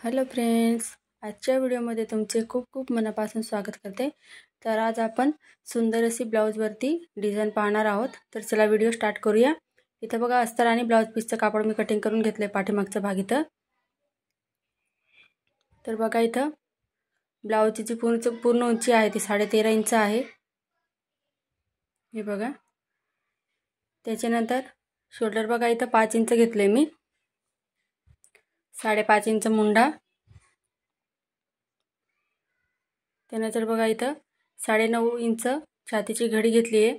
Hello friends, आजच्या व्हिडिओमध्ये तुमचे खूप खूप मनापासून स्वागत करते। तर आज आपण सुंदर अशी ब्लाऊजवरती डिझाईन पाहणार आहोत। तर चला व्हिडिओ स्टार्ट करूया। इथं बघा अस्तर आणि ब्लाऊज पीसचं कापड मी कटिंग करून घेतले पाठीमागचा भाग इथं। तर बघा इथं ब्लाऊजची जी पूर्ण उंची आहे ती 13.5 इंच आहे। हे बघा, त्याच्यानंतर शोल्डर बघा इथं 5 इंच घेतले मी, 5.5 इंच मुंडा, त्यानंतर बघा इथं 9.5 इंच छातीची घडी घेतली आहे।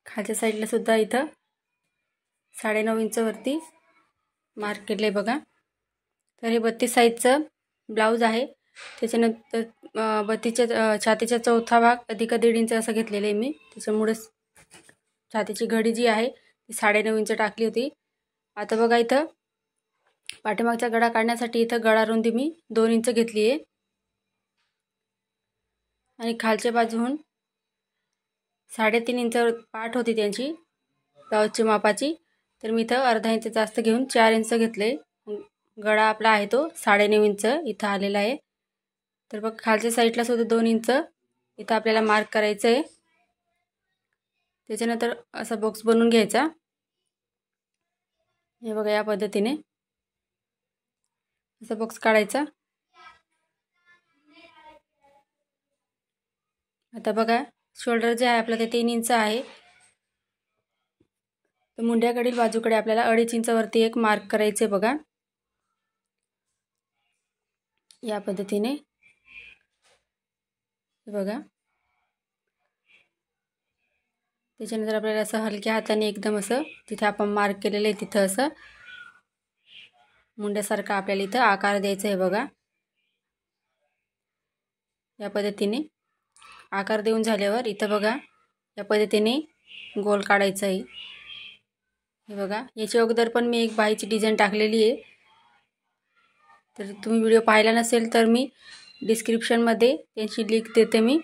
खालच्या साईडला सुद्धा इथं 9.5 इंच वरती मार्क केले बघा। तर हे 32 साईजचं ब्लाऊज आहे। त्याच्यानंतर 32च्या छातीचा चौथा भाग अधिक 1.5 इंच असं घेतलेलं आहे मी। त्याच्यामुळे छातीची घडी जी आहे ती 9.5 इंच टाकली होती। आता बघा इथं पाठीमागचा गळा काढण्यासाठी इथं गळा रुंदी मी 2 इंच घेतली आहे आणि खालच्या बाजूहून 3.5 इंच पाठ होती त्यांची ब्लाऊजची मापाची। तर मी इथं अर्धा इंच जास्त घेऊन 4 इंच घेतले। गळा आपला आहे तो 9.5 इंच इथं आलेला आहे। तर बघ खालच्या साईडला सुद्धा 2 इंच इथं आपल्याला मार्क करायचं आहे। त्याच्यानंतर असा बॉक्स बनवून घ्यायचा। हे बघा या पद्धतीने असा बॉक्स काढायचा। आता बघा शोल्डर जे आहे आपलं ते 3 इंच आहे। तर मुंड्याकडील बाजूकडे आपल्याला 2.5 इंच वरती एक मार्क करायचे बघा या पद्धतीने। बघा त्याच्यानंतर आपल्याला असं हलक्या हाताने एकदम असं तिथे आपण मार्क केलेलं आहे तिथं असं मुंड्यासारखा आपल्याला इथं आकार द्यायचा आहे बघा। या पद्धतीने आकार देऊन झाल्यावर इथं बघा या पद्धतीने गोल काढायचा आहे। हे बघा याच्या अगोदर पण मी एक बाहीची डिझाईन टाकलेली आहे। तर तुम्ही व्हिडिओ पाहिला नसेल तर मी डिस्क्रिप्शनमध्ये त्यांची लिंक देते मी,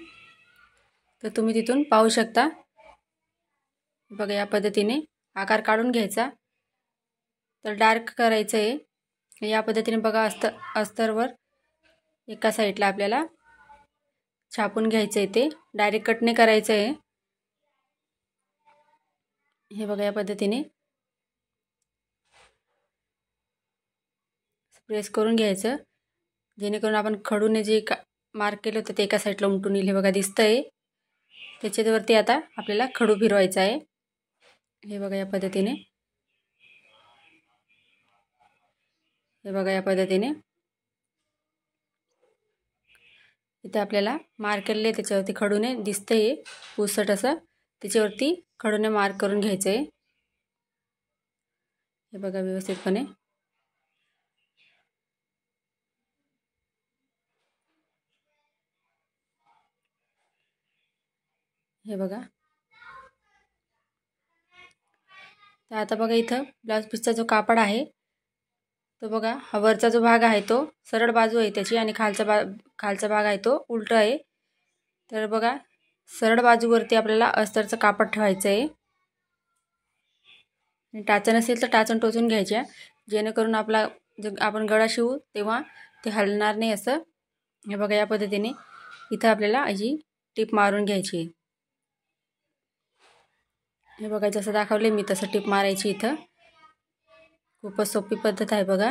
तर तुम्ही तिथून पाहू शकता। बघा या पद्धतीने आकार काढून घ्यायचा। तर डार्क करायचं आहे या पद्धतीने बघा। अस्तरवर एका साईडला आपल्याला छापून घ्यायचं आहे, ते डायरेक्ट कट नाही करायचं आहे। हे बघा या पद्धतीने प्रेस करून घ्यायचं, जेणेकरून आपण खडूने जे मार्क केलं होतं ते एका साईडला उमटून येईल। हे बघा दिसतंय। त्याच्यावरती आता आपल्याला खडू फिरवायचा आहे। हे बघा या पद्धतीने, हे बघा या पद्धतीने इथे आपल्याला मार्क केलेले त्याच्यावरती खडूने दिसतंय पुसट असं, त्याच्यावरती खडूने मार्क करून घ्यायचं आहे। हे बघा व्यवस्थितपणे हे बघा। तर आता बघा इथं ब्लाऊज पीसचा जो कापड आहे तो बघा, हा वरचा जो भाग आहे तो सरळ बाजू आहे त्याची आणि खालचा भाग आहे तो उलटा आहे। तर बघा सरळ बाजूवरती आपल्याला अस्तरचं कापड ठेवायचं आहे। टाचन असेल तर टाचन टोचून घ्यायच्या, जेणेकरून आपला आपण गळा शिवू तेव्हा ते हलणार नाही असं। हे बघा या पद्धतीने इथं आपल्याला अशी टिप मारून घ्यायची आहे। हे बघा जसं दाखवले मी तसं टिप मारायची इथं। खूपच सोपी पद्धत आहे बघा।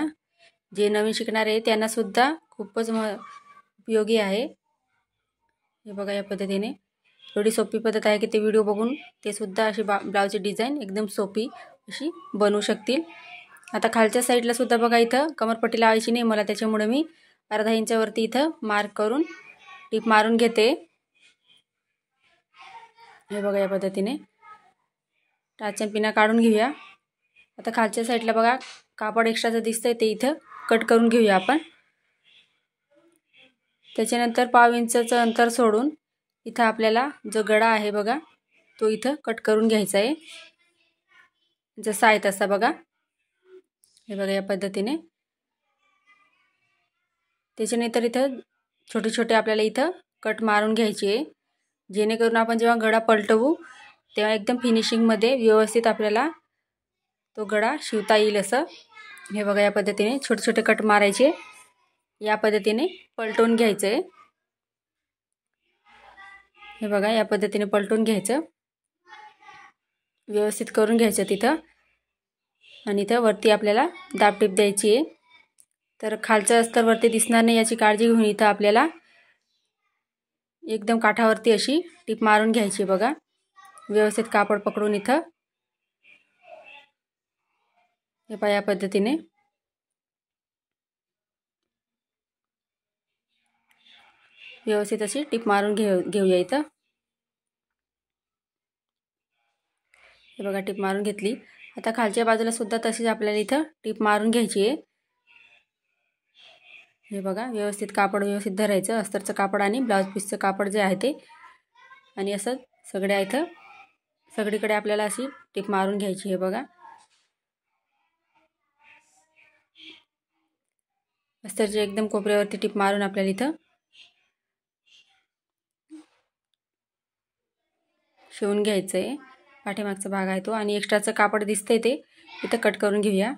जे नवीन शिकणार आहे त्यांना सुद्धा खूपच उपयोगी आहे। हे बघा या पद्धतीने एवढी सोपी पद्धत आहे की ते व्हिडिओ बघून ते सुद्धा अशी ब्लाऊजची डिझाईन एकदम सोपी अशी बनवू शकतील। आता खालच्या साईडला सुद्धा बघा इथं कमरपट्टी लावायची नाही मला, त्याच्यामुळे मी अर्धा इंचावरती इथं मार्क करून टिप मारून घेते। हे बघा या पद्धतीने टाचन पिना काढून घेऊया। आता खालच्या साईडला बघा कापड एक्स्ट्राचं दिसतंय ते इथं कट करून घेऊया आपण। त्याच्यानंतर 1/2 इंचचं अंतर सोडून इथं आपल्याला जो गळा आहे बघा तो इथं कट करून घ्यायचा आहे, जसा आहे तसा बघा। हे बघा या पद्धतीने। त्याच्यानंतर इथं छोटे छोटे आपल्याला इथं कट मारून घ्यायचे आहे, जेणेकरून आपण जेव्हा गळा पलटवू तेव्हा एकदम फिनिशिंगमध्ये व्यवस्थित आपल्याला तो गळा शिवता येईल असं. हे बघा, या पद्धतीने छोटे छोटे कट मारायचे. या पद्धतीने पलटून घ्यायचं आहे. हे बघा, या पद्धतीने पलटून घ्यायचं, व्यवस्थित करून घ्यायचं तिथं. आणि इथं वरती आपल्याला दाब टीप द्यायची आहे. तर खालचं अस्तर वरती दिसणार नाही याची काळजी घेऊन इथं आपल्याला एकदम काठावरती अशी टीप मारून घ्यायची. बघा, व्यवस्थित कापड पकडून इथं हे पहा, या पद्धतीने व्यवस्थित अशी टीप मारून घेऊया इथं. हे बघा, टीप मारून घेतली. आता खालच्या बाजूला सुद्धा तशीच आपल्याला इथं टीप मारून घ्यायची आहे. हे बघा, व्यवस्थित कापड व्यवस्थित धरायचं, अस्तरचं कापड आणि ब्लाऊज पीसचं कापड जे आहे ते. आणि असं सगळ्या इथं सगळीकडे आपल्याला अशी टीप मारून घ्यायची. हे बघा, अस्तरच्या एकदम कोपऱ्यावरती टीप मारून आपल्याला इथं शिवून घ्यायचं आहे. पाठीमागचा भाग आहे तो, आणि एक्स्ट्राचं कापड दिसतंय ते इथं कट करून घेऊया.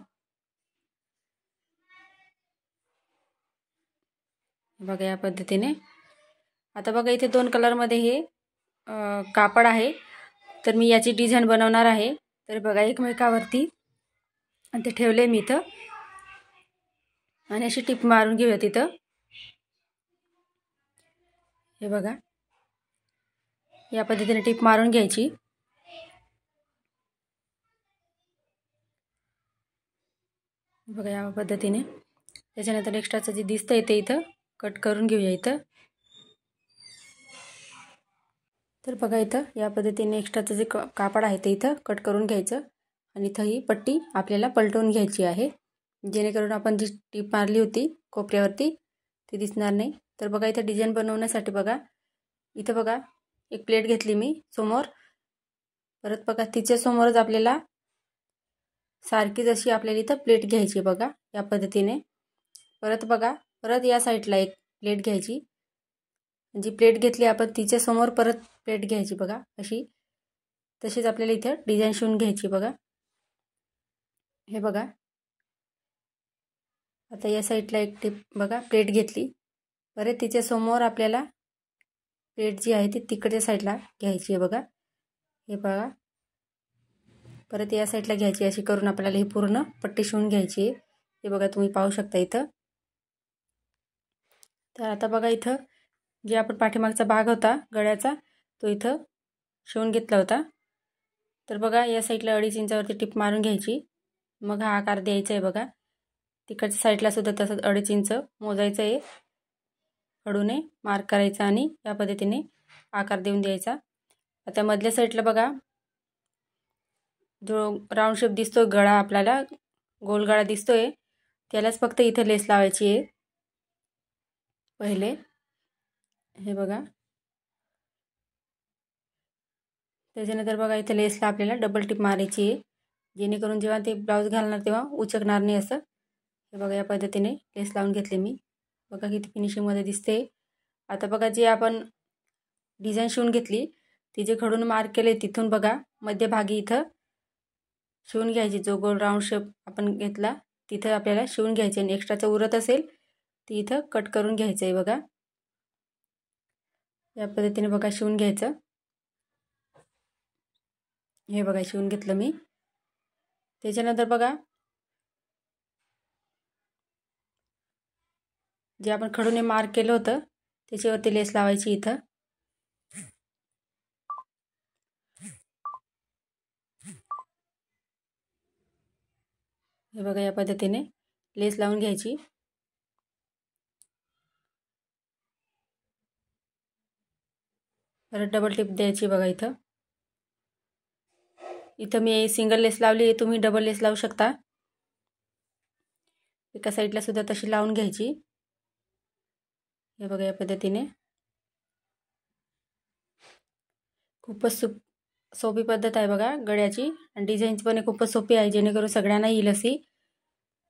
बघा, या पद्धतीने. आता बघा, इथे 2 कलरमध्ये हे कापड आहे. तर मी याची डिझाईन बनवणार आहे. तर बघा, एकमेकावरती आणि ते ठेवले मी इथं, आणि अशी टीप मारून घेऊया तिथं. हे बघा, या पद्धतीने टीप मारून घ्यायची. बघा, या पद्धतीने. त्याच्यानंतर एक्स्ट्राचं जे दिसतंय ते इथं कट करून घेऊया इथं. तर बघा, इथं या पद्धतीने एक्स्ट्राचं जे कापड आहे ते इथं कट करून घ्यायचं. आणि इथं ही पट्टी आपल्याला पलटवून घ्यायची आहे, जेणेकरून आपण जी टीप मारली होती कोपऱ्यावरती ती दिसणार नाही. तर बघा, इथं डिझाईन बनवण्यासाठी बघा, इथं बघा एक प्लेट घेतली मी समोर. परत बघा, तिच्या समोरच आपल्याला सारखीच अशी आपल्याला इथं प्लेट घ्यायची. बघा, या पद्धतीने. परत बघा, परत या साईडला एक प्लेट घ्यायची. जी प्लेट घेतली आपण तिच्या समोर परत प्लेट घ्यायची. बघा, अशी तशीच आपल्याला इथं डिझाईन शिवून घ्यायची. बघा, हे बघा, आता या साईडला एक टीप बघा प्लेट घेतली. परत तिच्या समोर आपल्याला प्लेट जी आहे ती तिकडच्या साईडला घ्यायची आहे. बघा, हे बघा, परत या साईडला घ्यायची. अशी करून आपल्याला ही पूर्ण पट्टी शिवून घ्यायची आहे. हे बघा, तुम्ही पाहू शकता इथं. तर आता बघा, इथं जे आपण पाठीमागचा भाग होता गळ्याचा तो इथं शिवून घेतला होता. तर बघा, या साईडला 2.5 इंचावरती टीप मारून घ्यायची. मग हा आकार द्यायचा आहे. बघा, तिकडच्या साईडला सुद्धा तसंच 2.5 इंच मोजायचं आहे. कडूने मार्क करायचा आणि या पद्धतीने आकार देऊन द्यायचा. आता मधल्या साईडला बघा, जो राऊंड शेप दिसतोय गळा आपल्याला, गोल गळा दिसतोय, त्यालाच फक्त इथे लेस लावायची आहे पहिले. हे बघा, त्याच्यानंतर बघा, इथे लेसला आपल्याला डबल टिप मारायची आहे, जेणेकरून जेव्हा ते ब्लाऊज घालणार तेव्हा उचकणार नाही असं. हे बघा, या पद्धतीने लेस लावून घेतले मी. बघा, किती फिनिशिंगमध्ये दिसते. आता बघा, जे आपण डिझाईन शिवून घेतली ती जे खडून मार्क केले तिथून बघा मध्यभागी इथं शिवून घ्यायची. जो गोल राऊंड शेप आपण घेतला तिथं आपल्याला शिवून घ्यायचे. आणि एक्स्ट्राचं उरत असेल ती इथं कट करून घ्यायचं आहे. बघा, या पद्धतीने बघा शिवून घ्यायचं. हे बघा, शिवून घेतलं मी. त्याच्यानंतर बघा, जे आपण खडूने मार्क केलं होतं त्याच्यावरती लेस लावायची इथं. हे बघा, या पद्धतीने लेस लावून घ्यायची. परत डबल टिप द्यायची. बघा, इथं मी सिंगल लेस लावली, तुम्ही डबल लेस लावू शकता. एका साईडला सुद्धा तशी लावून घ्यायची. हे बघा, या पद्धतीने. खूपच सोपी पद्धत आहे बघा गळ्याची, आणि डिझाईनची पण खूपच सोपी आहे, जेणेकरून सगळ्यांना येईल अशी.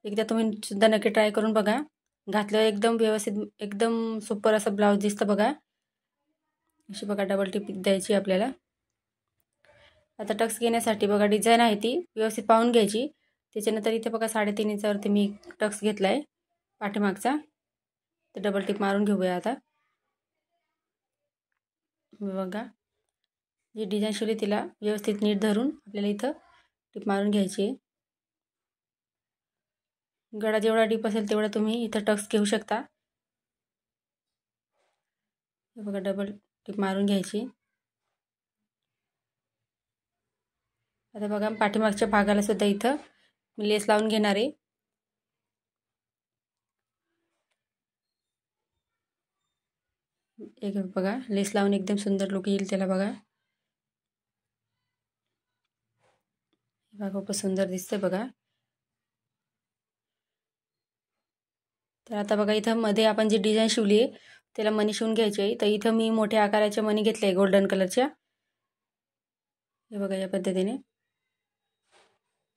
एकदा तुम्ही सुद्धा नक्की ट्राय करून बघा. घातल्यावर एकदम व्यवस्थित एकदम सुपर असं ब्लाऊज दिसतं. बघा, अशी बघा डबल टिप द्यायची आपल्याला. आता टक्स घेण्यासाठी बघा डिझाईन आहे ती व्यवस्थित पाहून घ्यायची. त्याच्यानंतर इथे बघा 3.5 इंचावरती मी टक्स घेतला आहे पाठीमागचा. तर डबल टिप मारून घेऊया आता. बघा जी डिझाईन शिवली तिला व्यवस्थित नीट धरून आपल्याला इथं टिप मारून घ्यायची आहे. गळा जेवढा डीप असेल तेवढा तुम्ही इथं टक्स घेऊ शकता. बघा डबल टिप मारून घ्यायची. आता बघा पाठीमागच्या भागाला सुद्धा इथं मी लेस लावून घेणार आहे. एक बघा लेस लावून एकदम सुंदर लुक येईल त्याला. बघा खूप सुंदर दिसते बघा. तर आता बघा इथं मध्ये आपण जी डिझाईन शिवली आहे त्याला मणी शिवून घ्यायची आहे. तर इथं मी मोठ्या आकाराचे मणी घेतले गोल्डन कलरच्या. हे बघा या पद्धतीने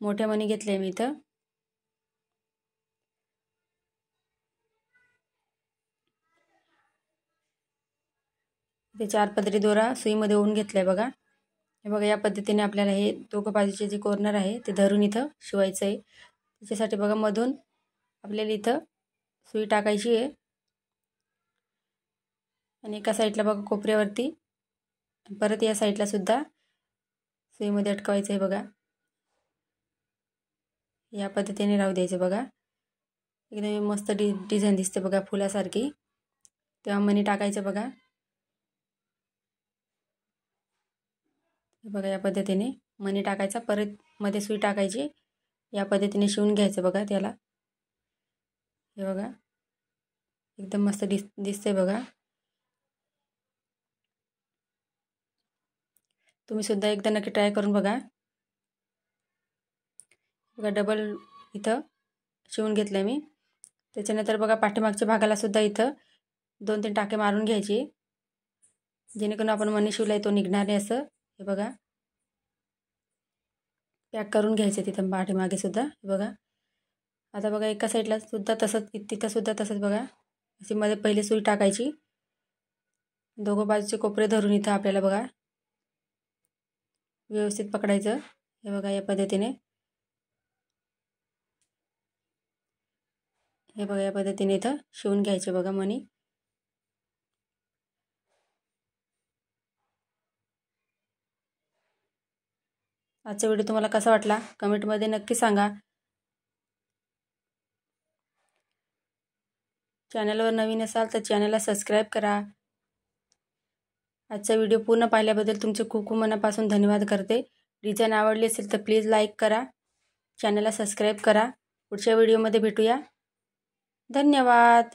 मोठ्या मणी घेतले मी इथं. ते 4 पदरी दोरा सुईमध्ये ओवून घेतलाय बघा. हे बघा या पद्धतीने आपल्याला हे दोघं बाजूचे जे कॉर्नर आहे ते धरून इथं शिवायचं आहे. त्याच्यासाठी बघा मधून आपल्याला इथं सुई टाकायची आहे आणि एका साईडला बघा कोपऱ्यावरती परत या साईडला सुद्धा सुईमध्ये अटकवायचं आहे. बघा या पद्धतीने राहू द्यायचं. बघा एकदम मस्त डिझाईन दिसते बघा फुलासारखी. तेव्हा मणी टाकायचं बघा. बघा या पद्धतीने मणी टाकायचा, परत मध्ये सुई टाकायची, या पद्धतीने शिवून घ्यायचं बघा त्याला. हे बघा एकदम मस्त दिसते बघा. तुम्ही सुद्धा एकदा नक्की ट्राय करून बघा. बघा डबल इथं शिवून घेतलं मी. त्याच्यानंतर बघा पाठीमागच्या भागाला सुद्धा इथं 2-3 टाके मारून घ्यायचे जेणेकरून आपण मणी शिवलाय तो निघणार नाही असं. हे बघा पॅक करून घ्यायचं तिथं पाठीमागे सुद्धा. बघा आता बघा एका साईडला सुद्धा तसंच तिथं सुद्धा तसंच बघा अशी मध्ये पहिले सुई टाकायची, दोघं बाजूचे कोपरे धरून इथं आपल्याला बघा व्यवस्थित पकडायचं. हे बघा या पद्धतीने. हे बघा या पद्धतीने इथं शिवून घ्यायचे बघा मणी. आजचा व्हिडिओ तुम्हाला कसा वाटला कमेंटमध्ये नक्की सांगा. चॅनलवर नवीन असाल तर चॅनलला सबस्क्राईब करा. आजचा व्हिडिओ पूर्ण पाहिल्याबद्दल तुमचे खूप खूप मनापासून धन्यवाद करते. डिझाईन आवडली असेल तर प्लीज लाईक करा, चॅनलला सबस्क्राईब करा. पुढच्या व्हिडिओमध्ये भेटूया. धन्यवाद.